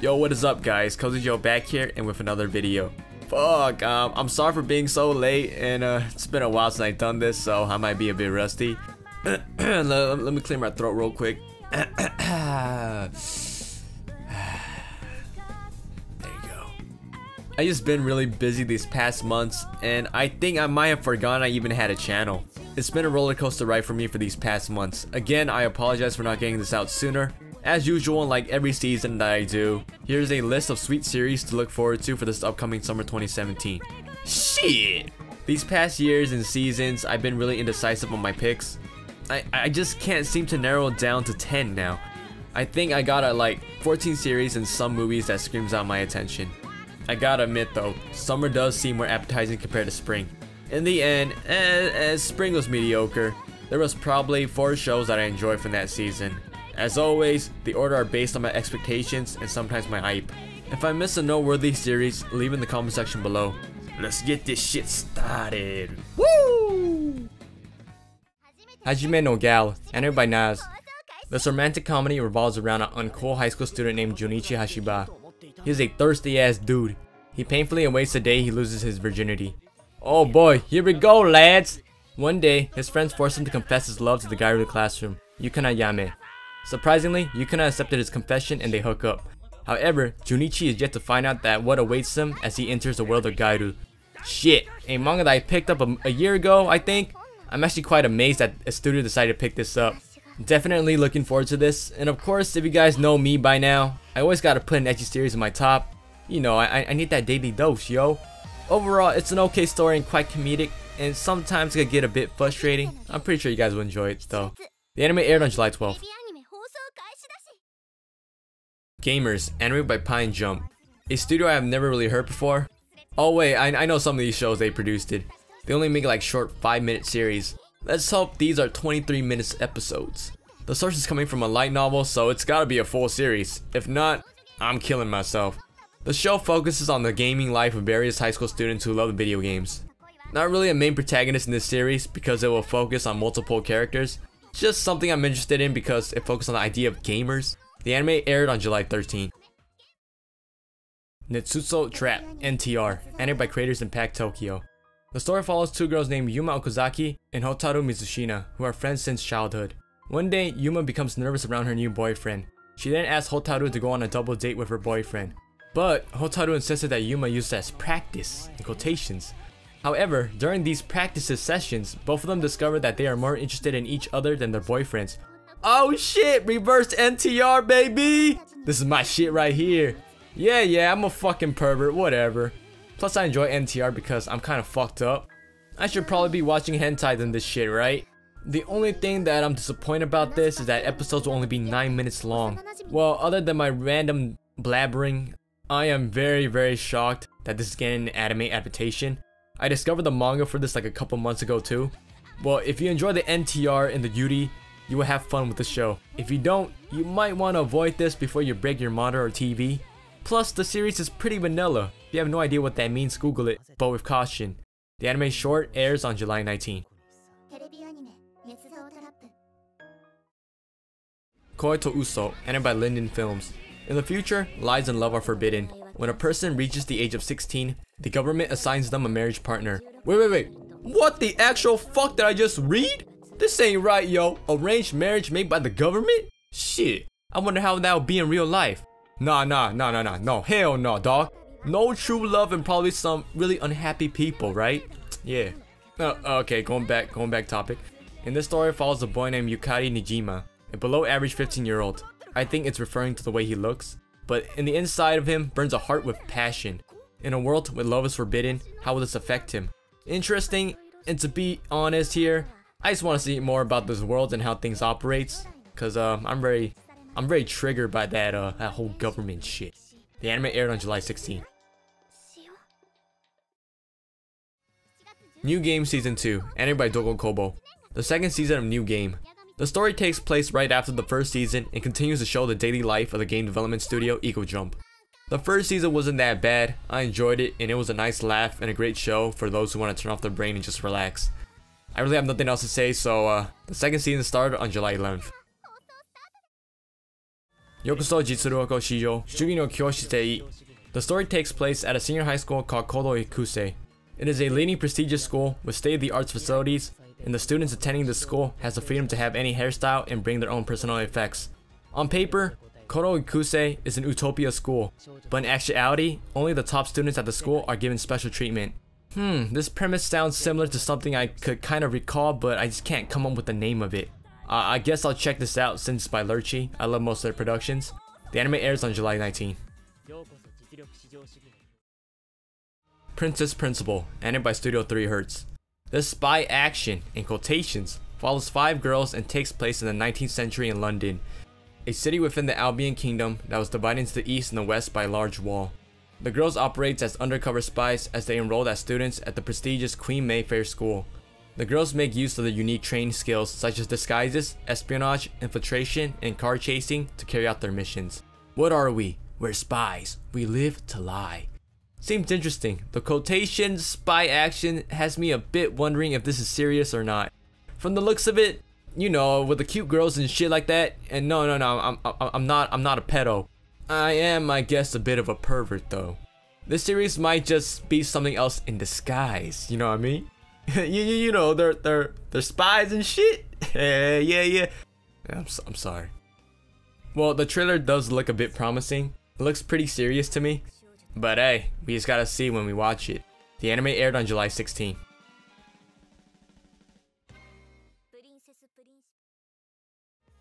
Yo, what is up guys? KohzzyJo back here and with another video. Fuck, I'm sorry for being so late and it's been a while since I've done this, so I might be a bit rusty. Let me clear my throat real quick. There you go. I just been really busy these past months and I think I might have forgotten I even had a channel. It's been a roller coaster ride for me for these past months. Again, I apologize for not getting this out sooner. As usual, like every season that I do, here's a list of sweet series to look forward to for this upcoming summer 2017. Shit! These past years and seasons, I've been really indecisive on my picks. I just can't seem to narrow it down to 10 now. I think I got like 14 series and some movies that screams out my attention. I gotta admit though, summer does seem more appetizing compared to spring. In the end, as spring was mediocre, there was probably 4 shows that I enjoyed from that season. As always, the order are based on my expectations and sometimes my hype. If I miss a noteworthy series, leave in the comment section below. Let's get this shit started. Woo! Hajime no Gal, anime by Naz. This romantic comedy revolves around an uncool high school student named Junichi Hashiba. He's a thirsty ass dude. He painfully awaits the day he loses his virginity. Oh boy, here we go lads! One day, his friends force him to confess his love to the guy in the classroom, Yukina Yame. Surprisingly, Yukina accepted his confession and they hook up. However, Junichi is yet to find out that what awaits him as he enters the world of Gairu. Shit, a manga that I picked up a year ago, I think? I'm actually quite amazed that a studio decided to pick this up. Definitely looking forward to this, and of course, if you guys know me by now, I always gotta put an ecchi series in my top. You know, I need that daily dose, yo. Overall, it's an okay story and quite comedic, and sometimes it can get a bit frustrating. I'm pretty sure you guys will enjoy it, though. The anime aired on July 12th. Gamers, anime by Pine Jump. A studio I have never really heard before. Oh wait, I know some of these shows they produced it. They only make like short 5-minute series. Let's hope these are 23 minutes episodes. The source is coming from a light novel, so it's gotta be a full series. If not, I'm killing myself. The show focuses on the gaming life of various high school students who love video games. Not really a main protagonist in this series because it will focus on multiple characters. Just something I'm interested in because it focuses on the idea of gamers. The anime aired on July 13th. Netsuzou Trap, NTR, anime by creators in Pack Tokyo. The story follows 2 girls named Yuma Okazaki and Hotaru Mizushina, who are friends since childhood. One day, Yuma becomes nervous around her new boyfriend. She then asks Hotaru to go on a double date with her boyfriend. But Hotaru insisted that Yuma use it as practice, in quotations. However, during these practice sessions, both of them discover that they are more interested in each other than their boyfriends. Oh shit, reverse NTR baby! This is my shit right here. Yeah, I'm a fucking pervert, whatever. Plus I enjoy NTR because I'm kinda fucked up. I should probably be watching hentai than this shit, right? The only thing that I'm disappointed about this is that episodes will only be 9 minutes long. Well, other than my random blabbering, I am very shocked that this is getting an anime adaptation. I discovered the manga for this like a couple months ago too. Well, if you enjoy the NTR and the Yuri, you will have fun with the show. If you don't, you might want to avoid this before you break your monitor or TV. Plus, the series is pretty vanilla. If you have no idea what that means, Google it, but with caution. The anime short airs on July 19th. Koi to Uso, anime by Linden Films. In the future, lies and love are forbidden. When a person reaches the age of 16, the government assigns them a marriage partner. Wait. What the actual fuck did I just read? This ain't right, yo. Arranged marriage made by the government? Shit. I wonder how that would be in real life. Nah. No, hell no, dog. No true love and probably some really unhappy people, right? Yeah. Okay, going back topic. In this story, it follows a boy named Yukari Nijima, a below average 15-year-old. I think it's referring to the way he looks, but in the inside of him burns a heart with passion. In a world where love is forbidden, how will this affect him? Interesting, and to be honest here, I just want to see more about this world and how things operates, cause I'm very triggered by that whole government shit. The anime aired on July 16th. New Game Season 2, anime by Dogo Kobo. The second season of New Game. The story takes place right after the first season and continues to show the daily life of the game development studio Eco Jump. The first season wasn't that bad, I enjoyed it and it was a nice laugh and a great show for those who want to turn off their brain and just relax. I really have nothing else to say, so the second season started on July 11th. Yokoso Jitsuru KohzzyJo, Shugi no Kyoshitei. The story takes place at a senior high school called Kodo Ikusei. It is a leading prestigious school with state-of-the-art facilities, and the students attending the school has the freedom to have any hairstyle and bring their own personal effects. On paper, Kodo Ikusei is an utopia school, but in actuality, only the top students at the school are given special treatment. This premise sounds similar to something I could kind of recall, but I just can't come up with the name of it. I guess I'll check this out since it's by Lurchi. I love most of their productions. The anime airs on July 19. Princess Principal, anime by Studio 3 Hertz. This spy action, in quotations, follows 5 girls and takes place in the 19th century in London, a city within the Albion Kingdom that was divided into the east and the west by a large wall. The girls operate as undercover spies as they enroll as students at the prestigious Queen Mayfair School. The girls make use of the unique training skills such as disguises, espionage, infiltration, and car chasing to carry out their missions. What are we? We're spies. We live to lie. Seems interesting. The quotation spy action has me a bit wondering if this is serious or not. From the looks of it, you know, with the cute girls and shit like that. And no, I'm not a pedo. I am, I guess, a bit of a pervert though. This series might just be something else in disguise. You know what I mean? you know, they're spies and shit. Yeah. I'm sorry. Well, the trailer does look a bit promising. It looks pretty serious to me. But hey, we just gotta see when we watch it. The anime aired on July 16.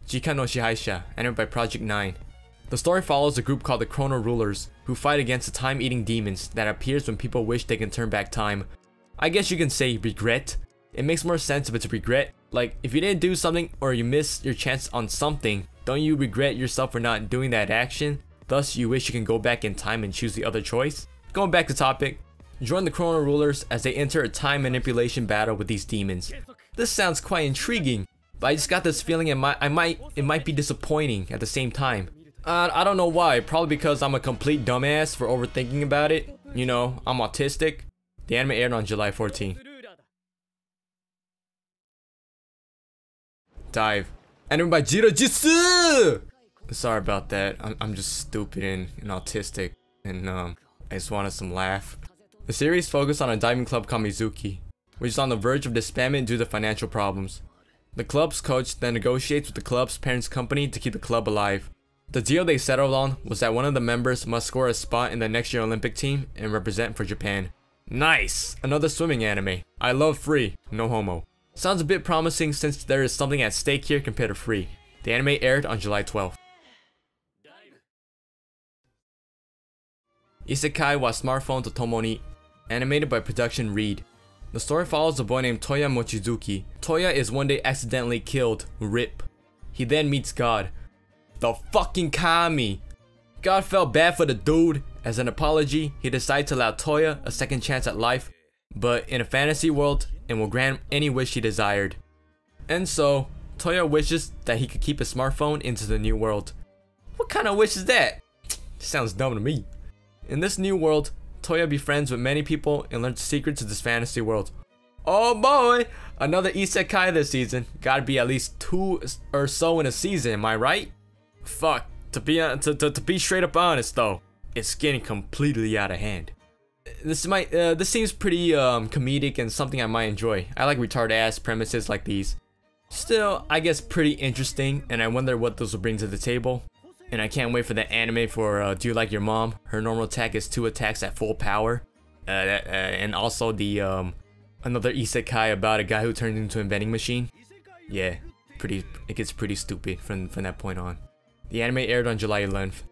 Jika no Shihaisha, anime by Project 9. The story follows a group called the Chrono Rulers, who fight against the time-eating demons that appears when people wish they can turn back time. I guess you can say regret. It makes more sense if it's regret. Like, if you didn't do something or you missed your chance on something, don't you regret yourself for not doing that action? Thus, you wish you can go back in time and choose the other choice? Going back to topic, join the Chrono Rulers as they enter a time manipulation battle with these demons. This sounds quite intriguing, but I just got this feeling it might be disappointing at the same time. I don't know why, probably because I'm a complete dumbass for overthinking about it. You know, I'm autistic. The anime aired on July 14. Dive. Anime by Jirojitsu! Sorry about that. I'm just stupid and autistic, and I just wanted some laugh. The series focused on a diving club called Mizuki, which is on the verge of disbandment due to financial problems. The club's coach then negotiates with the club's parents' company to keep the club alive. The deal they settled on was that one of the members must score a spot in the next year Olympic team and represent for Japan. Nice! Another swimming anime. I love free, no homo. Sounds a bit promising since there is something at stake here compared to free. The anime aired on July 12th. Isekai wa Smartphone to Tomoni, animated by Production Reed. The story follows a boy named Toya Mochizuki. Toya is one day accidentally killed, RIP. He then meets God. The fucking Kami! God felt bad for the dude. As an apology, he decided to allow Toya a second chance at life, but in a fantasy world, and will grant any wish he desired. And so, Toya wishes that he could keep his smartphone into the new world. What kind of wish is that? Sounds dumb to me. In this new world, Toya befriends with many people and learns the secrets of this fantasy world. Oh boy! Another isekai this season. Gotta be at least 2 or so in a season, am I right? Fuck. To be straight up honest though, it's getting completely out of hand. This seems pretty comedic and something I might enjoy. I like retarded ass premises like these. Still, I guess pretty interesting, and I wonder what those will bring to the table. And I can't wait for the anime for Do You Like Your Mom? Her normal attack is 2 attacks at full power. And also the another isekai about a guy who turns into a vending machine. Yeah, it gets pretty stupid from that point on. The anime aired on July 11th.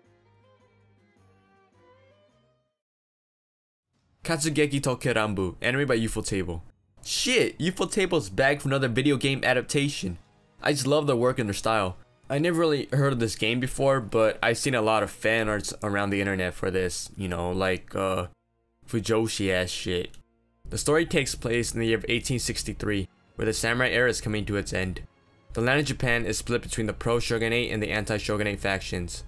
Katsugeki to Ranbu, anime by Ufotable. Shit, Ufotable's back for another video game adaptation. I just love their work and their style. I never really heard of this game before, but I've seen a lot of fan arts around the internet for this, you know, like Fujoshi ass shit. The story takes place in the year of 1863, where the samurai era is coming to its end. The land of Japan is split between the pro-shogunate and the anti-shogunate factions.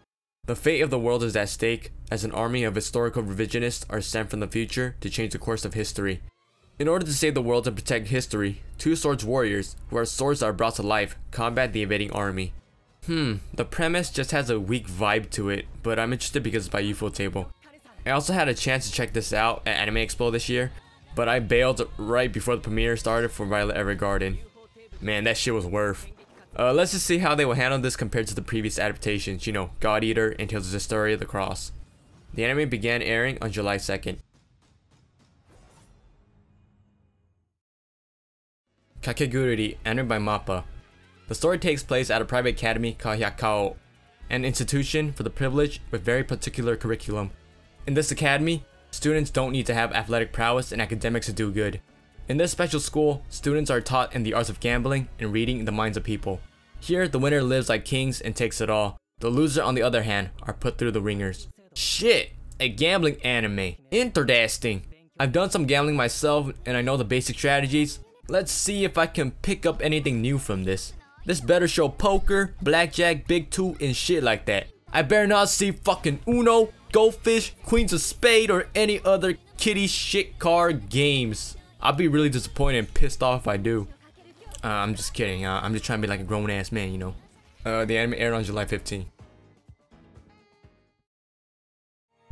The fate of the world is at stake, as an army of historical revisionists are sent from the future to change the course of history. In order to save the world and protect history, 2 swords warriors, who are swords that are brought to life, combat the invading army. The premise just has a weak vibe to it, but I'm interested because it's by Ufotable. I also had a chance to check this out at Anime Expo this year, but I bailed right before the premiere started for Violet Evergarden. Man, that shit was worth. Let's just see how they will handle this compared to the previous adaptations, you know, God Eater and Tales of the Story of the Cross. The anime began airing on July 2nd. Kakegurui, entered by Mappa. The story takes place at a private academy called Hyakao, an institution for the privileged with very particular curriculum. In this academy, students don't need to have athletic prowess and academics to do good. In this special school, students are taught in the arts of gambling and reading the minds of people. Here, the winner lives like kings and takes it all. The loser, on the other hand, are put through the ringers. Shit, a gambling anime. Interesting. I've done some gambling myself and I know the basic strategies. Let's see if I can pick up anything new from this. This better show poker, blackjack, big two, and shit like that. I better not see fucking Uno, Goldfish, Queens of Spade, or any other kitty shit card games. I'll be really disappointed and pissed off if I do. I'm just kidding. I'm just trying to be like a grown ass man, you know. The anime aired on July 15.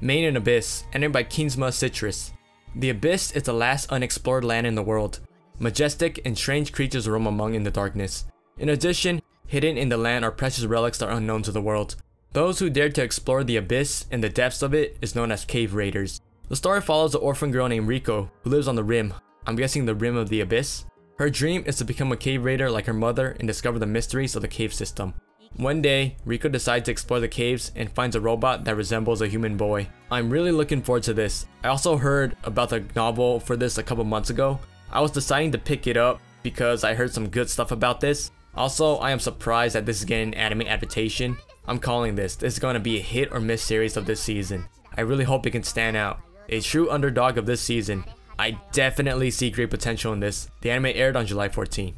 Main and Abyss, entered by Kinsma Citrus. The Abyss is the last unexplored land in the world. Majestic and strange creatures roam among in the darkness. In addition, hidden in the land are precious relics that are unknown to the world. Those who dare to explore the abyss and the depths of it is known as cave raiders. The story follows an orphan girl named Riko who lives on the rim. I'm guessing the rim of the abyss. Her dream is to become a cave raider like her mother and discover the mysteries of the cave system. One day, Riko decides to explore the caves and finds a robot that resembles a human boy. I'm really looking forward to this. I also heard about the novel for this a couple months ago. I was deciding to pick it up because I heard some good stuff about this. Also, I am surprised that this is getting an anime adaptation. I'm calling this. This is going to be a hit or miss series of this season. I really hope it can stand out. A true underdog of this season. I definitely see great potential in this. The anime aired on July 14.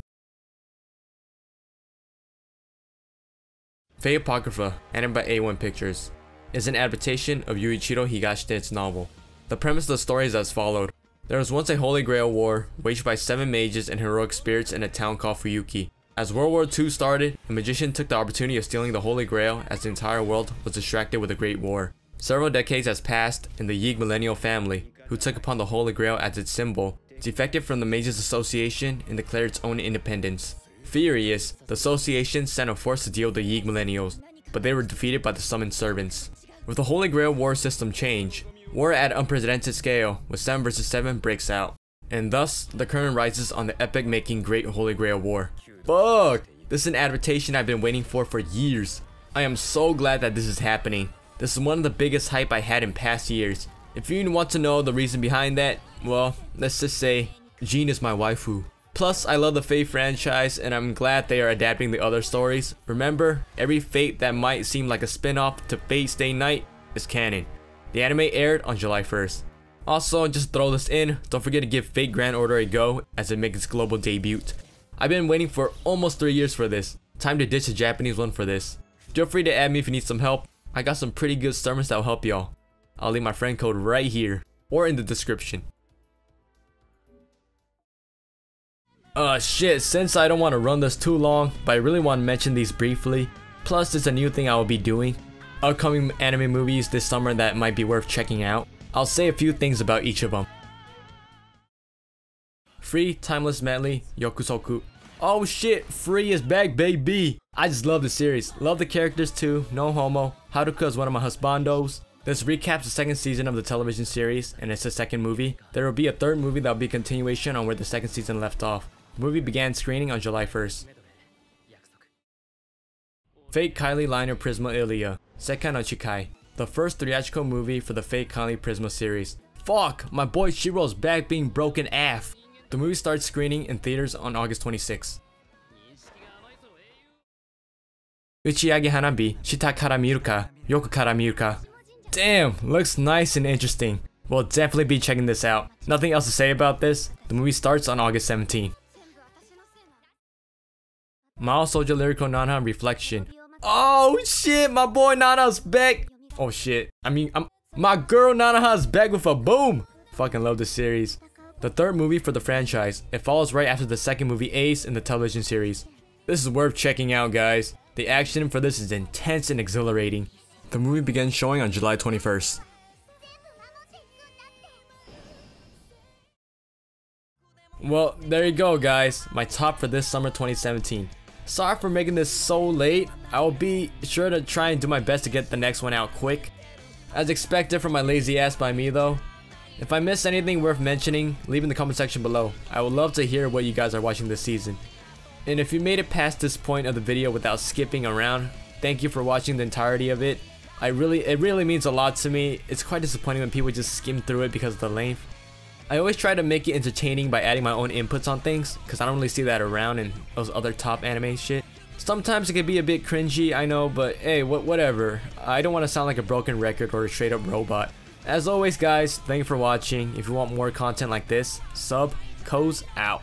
Fate Apocrypha, animated by A1 Pictures, is an adaptation of Yuichiro Higashite's novel. The premise of the story is as followed. There was once a Holy Grail war waged by 7 mages and heroic spirits in a town called Fuyuki. As World War II started, a magician took the opportunity of stealing the Holy Grail as the entire world was distracted with the Great War. Several decades has passed and the Yig Millennial family, who took upon the Holy Grail as its symbol, defected from the Mages Association and declared its own independence. Furious, the association sent a force to deal with the Yig Millennials, but they were defeated by the summoned servants. With the Holy Grail war system change, war at unprecedented scale with 7 vs 7 breaks out, and thus the curtain rises on the epic making Great Holy Grail War. Fuck! This is an adaptation I've been waiting for years. I am so glad that this is happening. This is one of the biggest hype I had in past years. If you want to know the reason behind that, well, let's just say Jean is my waifu. Plus, I love the Fate franchise and I'm glad they are adapting the other stories. Remember, every Fate that might seem like a spin-off to Fate Stay Night is canon. The anime aired on July 1st. Also, just throw this in, don't forget to give Fate Grand Order a go as it makes its global debut. I've been waiting for almost 3 years for this. Time to ditch the Japanese one for this. Feel free to add me if you need some help. I got some pretty good sermons that will help y'all. I'll leave my friend code right here or in the description. Shit, since I don't want to run this too long, but I really want to mention these briefly. Plus, there's a new thing I will be doing. Upcoming anime movies this summer that might be worth checking out. I'll say a few things about each of them. Free Timeless Medley Yokusoku. Oh shit, Free is back, baby! I just love the series. Love the characters too, no homo. Haruka is one of my husbandos. This recaps the 2nd season of the television series, and it's the 2nd movie. There will be a 3rd movie that will be a continuation on where the 2nd season left off. The movie began screening on July 1st. Fate Kylie Liner Prisma Ilia, Sekai no Chikai. The first theatrical movie for the Fate Kylie Prisma series. Fuck, my boy Shiro's back being broken AF. The movie starts screening in theaters on August 26. Uchiage Hanabi, Shita kara miru ka, Yoku kara miru ka. Damn, looks nice and interesting. We'll definitely be checking this out. Nothing else to say about this. The movie starts on August 17. Mao Soja Lyrical Nana Reflection. Oh shit, my boy Nana's back. Oh shit, my girl Nanaha's back with a boom. Fucking love this series. The 3rd movie for the franchise. It follows right after the 2nd movie Ace in the television series. This is worth checking out, guys. The action for this is intense and exhilarating. The movie begins showing on July 21st. Well, there you go guys, my top for this summer 2017. Sorry for making this so late. I will be sure to try and do my best to get the next one out quick. As expected from my lazy ass by me though. If I missed anything worth mentioning, leave in the comment section below. I would love to hear what you guys are watching this season. And if you made it past this point of the video without skipping around, thank you for watching the entirety of it. It really means a lot to me. It's quite disappointing when people just skim through it because of the length. I always try to make it entertaining by adding my own inputs on things, because I don't really see that around in those other top anime shit. Sometimes it can be a bit cringy, I know, but hey, whatever. I don't want to sound like a broken record or a straight up robot. As always guys, thank you for watching. If you want more content like this, sub, Kohz out.